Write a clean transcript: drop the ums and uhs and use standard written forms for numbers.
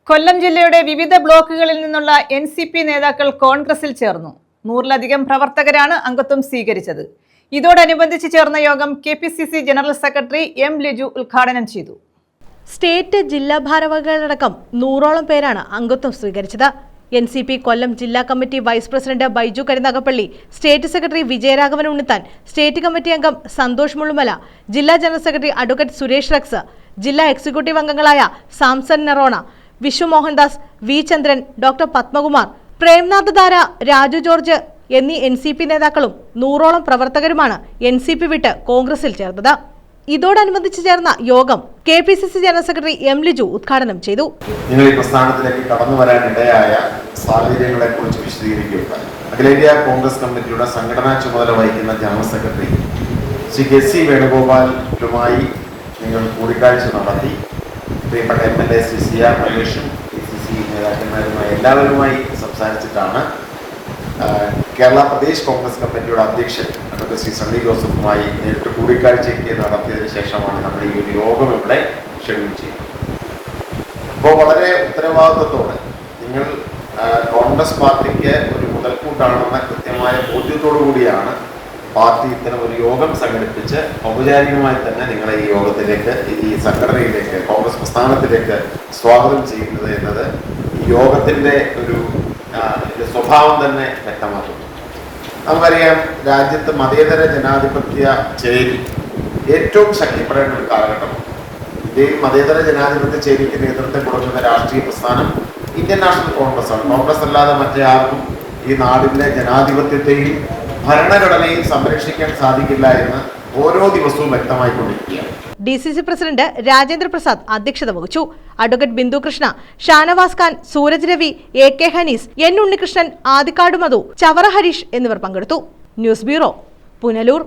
കൊല്ലം ജില്ലയുടെ വിവിധ ബ്ലോക്കുകളിൽ നിന്നുള്ള എൻസിപി നേതാക്കൾ കോൺഗ്രസിൽ ചേർന്നു. 100-ലധികം പ്രവർത്തകരാണ് അംഗത്വം സ്വീകരിച്ചത്. ഇതോടനുബന്ധിച്ച് ചേർന്ന യോഗം KPCC general secretary M Liju ഉദ്ഘാടനം ചെയ്തു. സ്റ്റേറ്റ് ജില്ലാ ഭാരവാഹികളടക്കം 100ഓളം പേരാണ് അംഗത്വം സ്വീകരിച്ചത്. എൻസിപി കൊല്ലം ജില്ലാ committee vice president Baiju Karunagappally, state secretary Vijayaraghavan Unnithan, state committee അംഗം സന്തോഷ് മുള്ളുമല, ജില്ലാ general secretary advocate Suresh Rex, ജില്ലാ എക്സിക്യൂട്ടീവ് അംഗങ്ങളായ Samson Nerona, Vishwa Mohandas, V Chandran, doctor Padmakumar, Premnath Dhara, Raju George എന്നീ എൻസിപി നേതാക്കളും 100ഓളം പ്രവർത്തകരുമാണ് എൻസിപി വിട്ട് കോൺഗ്രസിൽ ചേർന്നത്. ഇതോടനുബന്ധിച്ച് ചേർന്ന യോഗം KPCC general secretary M Liju ഉദ്ഘാടനം ചെയ്തു. നിങ്ങൾ ഈ പ്രസ്ഥാനത്തിലേക്ക് കടന്നു വരാനിടയായ സാഹചര്യങ്ങളെ കുറിച്ച് വിശദീകരിക്കുക. അഖിലേന്ത്യാ കോൺഗ്രസ് കമ്മിറ്റിയുടെ സംഘടനാ ചുമതല വഹിക്കുന്ന ജനറൽ സെക്രട്ടറി ശ്രീ കെ.സി. വേണുഗോപാലുമായി നിങ്ങൾ കൂടിക്കാഴ്ച നടത്തി. പ്രിയപ്പെട്ട MLA Shri CR മഹേഷും PCC നേതാക്കന്മാരുമായി എല്ലാവരുമായി സംസാരിച്ചിട്ടാണ് Kerala Pradesh Congress കമ്മിറ്റിയുടെ അധ്യക്ഷൻ അഡ്വക്കേറ്റ് ശ്രീ സണ്ണി ജോസഫുമായി നേരിട്ട് കൂടിക്കാഴ്ചയ്ക്ക് നടത്തിയതിനു ശേഷമാണ് നമ്മൾ ഈ ഒരു യോഗം ഇവിടെ ഷെഡ്യൂൾ ചെയ്യുന്നത്. അപ്പോൾ വളരെ ഉത്തരവാദിത്വത്തോടെ നിങ്ങൾ കോൺഗ്രസ് പാർട്ടിക്ക് ഒരു മുതൽക്കൂട്ടാണെന്ന കൃത്യമായ ബോധ്യത്തോടു കൂടിയാണ് പാർട്ടി ഇത്തരം ഒരു യോഗം സംഘടിപ്പിച്ച് ഔപചാരികമായി തന്നെ നിങ്ങളെ ഈ യോഗത്തിലേക്ക്, ഈ സംഘടനയിലേക്ക്, കോൺഗ്രസ് പ്രസ്ഥാനത്തിലേക്ക് സ്വാഗതം ചെയ്യുന്നത് എന്നത് ഈ യോഗത്തിൻ്റെ ഒരു സ്വഭാവം തന്നെ വ്യക്തമാക്കുന്നു. നമുക്കറിയാം, രാജ്യത്ത് മതേതര ജനാധിപത്യ ചേരി ഏറ്റവും ശക്തിപ്പെടേണ്ട ഒരു കാലഘട്ടമാണ്. ഇന്ത്യയിൽ മതേതര ജനാധിപത്യ ചേരിക്ക് നേതൃത്വം കൊടുക്കുന്ന രാഷ്ട്രീയ പ്രസ്ഥാനം ഇന്ത്യൻ നാഷണൽ കോൺഗ്രസ് ആണ്. കോൺഗ്രസ് അല്ലാതെ മറ്റേ ആർക്കും ഈ നാടിന്റെ ജനാധിപത്യത്തെയും ഭരണഘടനയും സംരക്ഷിക്കാൻ സാധിക്കില്ല എന്ന് ഓരോ ദിവസവും വ്യക്തമായിക്കൊണ്ടിരിക്കുകയാണ്. DCC പ്രസിഡന്റ് രാജേന്ദ്ര പ്രസാദ് അധ്യക്ഷത വഹിച്ചു. Advocate Bindu Krishna, Shanavas Khan, Sooraj Ravi, AK Hanees, N Unnikrishnan, Adikkad Madhu, Chavara Harish എന്നിവർ പങ്കെടുത്തു. News bureau, Punalur.